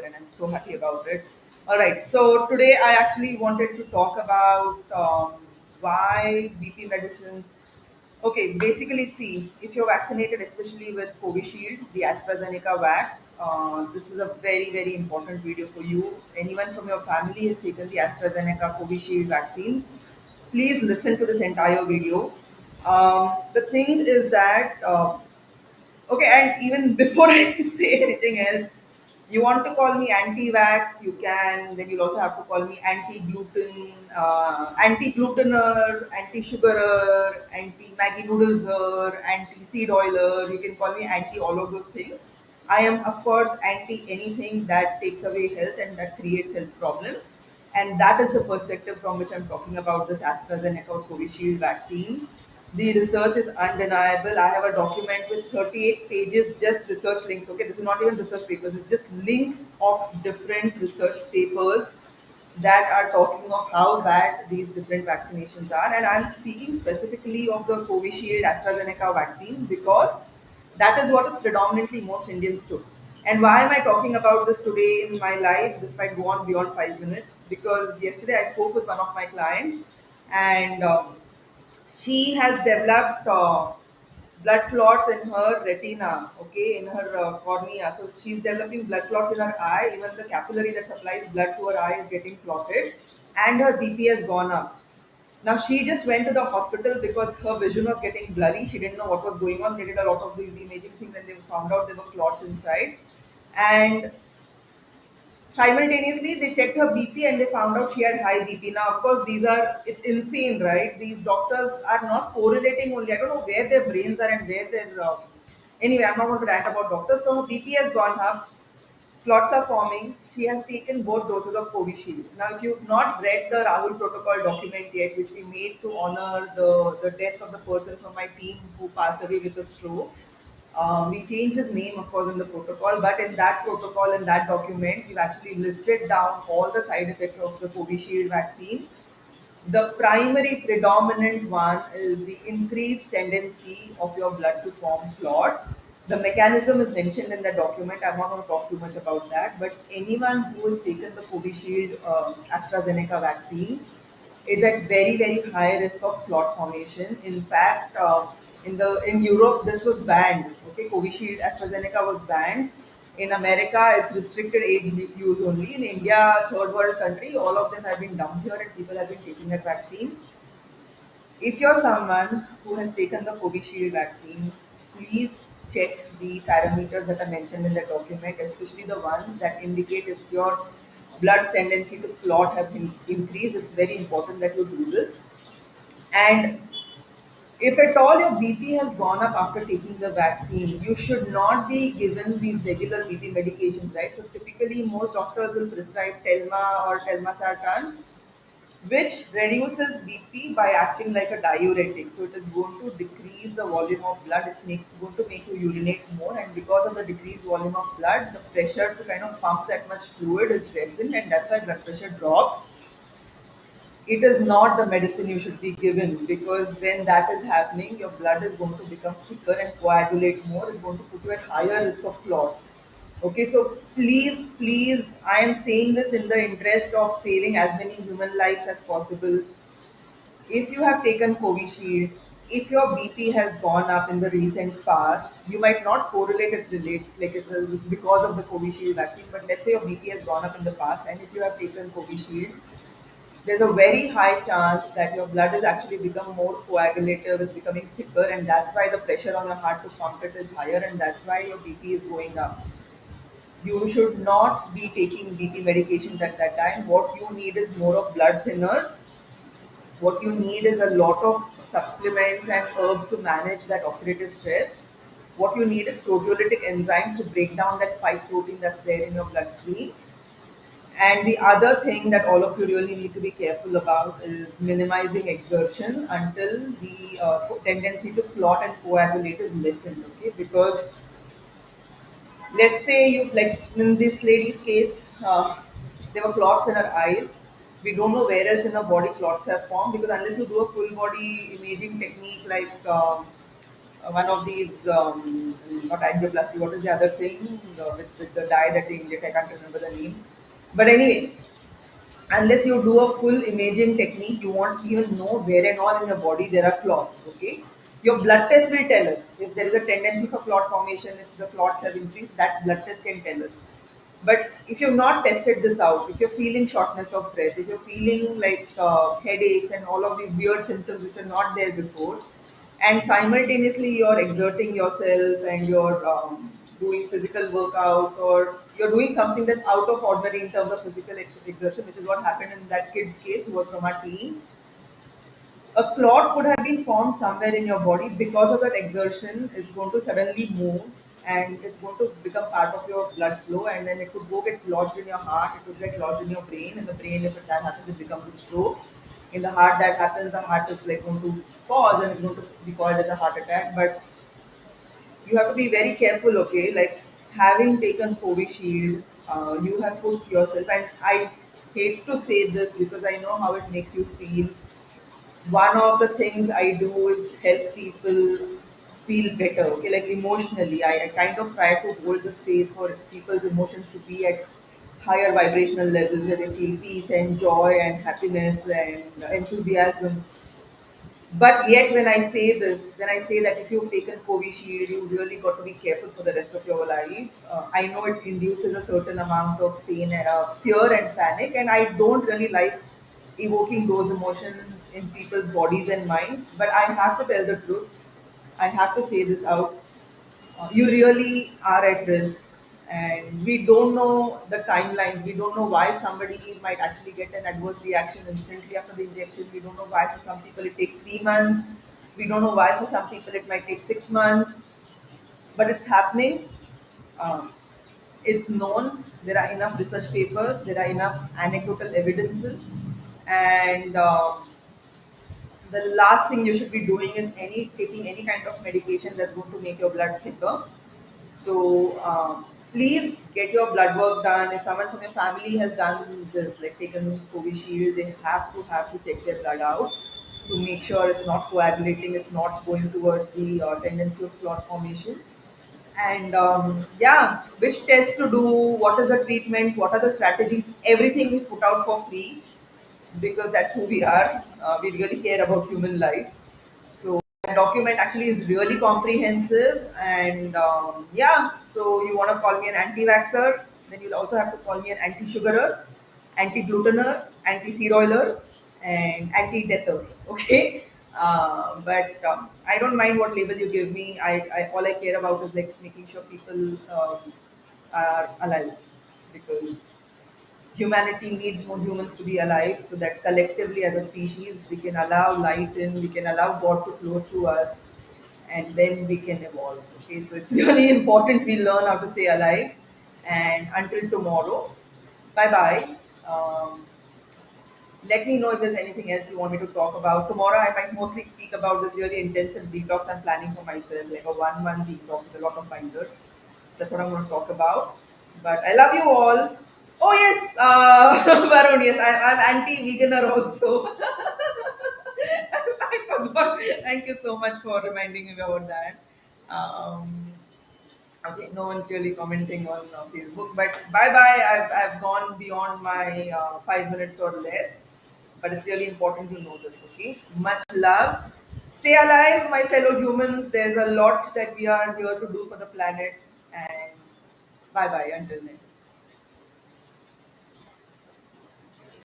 and I'm so happy about it. All right, so today I actually wanted to talk about why BP medicines. Okay, basically, see, if you're vaccinated, especially with Kobeshield, the AstraZeneca vax, this is a very, very important video for you. Anyone from your family has taken the AstraZeneca Kobeshield vaccine, please listen to this entire video. The thing is that okay, and even before I say anything else, you want to call me anti-vax, you can. Then you'll also have to call me anti-gluten, anti-glutener, anti-sugarer, anti-Maggie noodleser, anti-seed oiler. You can call me anti all of those things. I am, of course, anti anything that takes away health and that creates health problems. And that is the perspective from which I'm talking about this AstraZeneca or Covishield vaccine. The research is undeniable. I have a document with 38 pages, just research links. Okay, this is not even research papers, it's just links of different research papers that are talking of how bad these different vaccinations are. And I'm speaking specifically of the Covishield AstraZeneca vaccine because that is what is predominantly most Indians took. And why am I talking about this today in my life? This might go on beyond 5 minutes because yesterday I spoke with one of my clients and she has developed blood clots in her retina, okay, in her cornea. So she's developing blood clots in her eye. Even the capillary that supplies blood to her eye is getting clotted, and her BP has gone up. Now she just went to the hospital because her vision was getting blurry. She didn't know what was going on. They did a lot of these imaging things, and they found out there were clots inside. And simultaneously, they checked her BP and they found out she had high BP. Now, of course, it's insane, right? These doctors are not correlating only. I don't know where their brains are and where their. Anyway, I'm not going to rant about doctors. So her BP has gone up, clots are forming. She has taken both doses of Covishield. Now, if you've not read the Rahul protocol document yet, which we made to honor the death of the person from my team who passed away with a stroke, we changed his name, of course, in the protocol, but in that protocol, in that document, we've actually listed down all the side effects of the Covishield vaccine. The primary predominant one is the increased tendency of your blood to form clots. The mechanism is mentioned in the document. I'm not going to talk too much about that, but anyone who has taken the Covishield AstraZeneca vaccine is at very very high risk of clot formation. In fact, in Europe this was banned. Okay, Covishield AstraZeneca was banned. In America, it's restricted age use only. In India, third world country, all of them have been dumped here and people have been taking that vaccine. If you're someone who has taken the Covishield vaccine, please check the parameters that are mentioned in the document, especially the ones that indicate if your blood's tendency to clot have increased. It's very important that you do this. And if at all your BP has gone up after taking the vaccine, you should not be given these regular BP medications, right? So typically, most doctors will prescribe telma or telmasartan, which reduces BP by acting like a diuretic. So it is going to decrease the volume of blood. Going to make you urinate more, and because of the decreased volume of blood, the pressure to kind of pump that much fluid is lessened, and that's why blood pressure drops. It is not the medicine you should be given because when that is happening, your blood is going to become thicker and coagulate more. It's going to put you at higher risk of clots. Okay, so please, I am saying this in the interest of saving as many human lives as possible. If you have taken Covishield, if your BP has gone up in the recent past, you might not correlate it's because of the Covishield vaccine, but let's say your BP has gone up in the past, and if you have taken Covishield, there's a very high chance that your blood has actually become more coagulative, is becoming thicker, and that's why the pressure on your heart to pump it is higher, and that's why your BP is going up. You should not be taking BP medications at that time. What you need is more of blood thinners. What you need is a lot of supplements and herbs to manage that oxidative stress. What you need is proteolytic enzymes to break down that spike protein that's there in your bloodstream. And the other thing that all of you really need to be careful about is minimizing exertion until the tendency to clot and coagulate is lessened. Okay, because let's say you, like in this lady's case, there were clots in her eyes. We don't know where else in her body clots have formed because unless you do a full body imaging technique like one of these, not angioplasty, what is the other thing with the dye that they inject? I can't remember the name. But anyway, unless you do a full imaging technique, you won't even know where and all in your body there are clots. Okay, your blood test will tell us if there is a tendency for clot formation, if the clots have increased. That blood test can tell us. But if you've not tested this out, if you're feeling shortness of breath, if you're feeling like headaches and all of these weird symptoms which are not there before, and simultaneously you're exerting yourself and you're doing physical workouts, or you're doing something that's out of ordinary in terms of physical exertion, which is what happened in that kid's case who was from our team. A clot could have been formed somewhere in your body because of that exertion is going to suddenly move, and it's going to become part of your blood flow, and then it could go get lodged in your heart, it could get lodged in your brain. In the brain, if that happens, it becomes a stroke. In the heart, that happens, the heart is like going to pause and it's going to be called as a heart attack. But you have to be very careful, okay? Like, having taken Kobeshield, you have put yourself, and I hate to say this because I know how it makes you feel. One of the things I do is help people feel better, okay, like emotionally. I kind of try to hold the space for people's emotions to be at higher vibrational levels where they feel peace and joy and happiness and enthusiasm. But yet, when I say this, when I say that if you've taken Covishield, you really got to be careful for the rest of your life. I know it induces a certain amount of pain, and fear, and panic, and I don't really like evoking those emotions in people's bodies and minds. But I have to tell the truth. I have to say this out. You really are at risk, and we don't know the timelines. We don't know why somebody might actually get an adverse reaction instantly after the injection. We don't know why for some people it takes 3 months. We don't know why for some people it might take 6 months. But it's happening. um, it's known. There are enough research papers, there are enough anecdotal evidences, and the last thing you should be doing is taking any kind of medication that's going to make your blood thicker. So please get your blood work done. If someone from your family has done this, like taken Covishield, they have to check their blood out to make sure it's not coagulating, it's not going towards the tendency of clot formation. And yeah, which test to do, what is the treatment, what are the strategies, everything we put out for free because that's who we are. We really care about human life. So that document actually is really comprehensive, and yeah. So you want to call me an anti-vaxxer, then you'll also have to call me an anti-sugarer, anti-glutener, anti-seed oiler, and anti-deather. Okay. But I don't mind what label you give me. I all I care about is like making sure people are alive, because humanity needs more humans to be alive so that collectively as a species we can allow light in, we can allow God to flow through us, and then we can evolve. Okay, so it's really important we learn how to stay alive. And until tomorrow, bye bye. Um, Let me know if there's anything else you want me to talk about. Tomorrow, I might mostly speak about this really intensive detox I'm planning for myself, like a 1 month detox with a lot of binders. That's what I'm going to talk about. But I love you all. Oh, yes, Varun, yes, I'm anti veganer also. I forgot. Thank you so much for reminding me about that. Um, Okay, no one's really commenting on Facebook, but bye bye. I've gone beyond my 5 minutes or less, but it's really important to know this, okay? Much love. Stay alive, my fellow humans. There's a lot that we are here to do for the planet, and bye bye until next.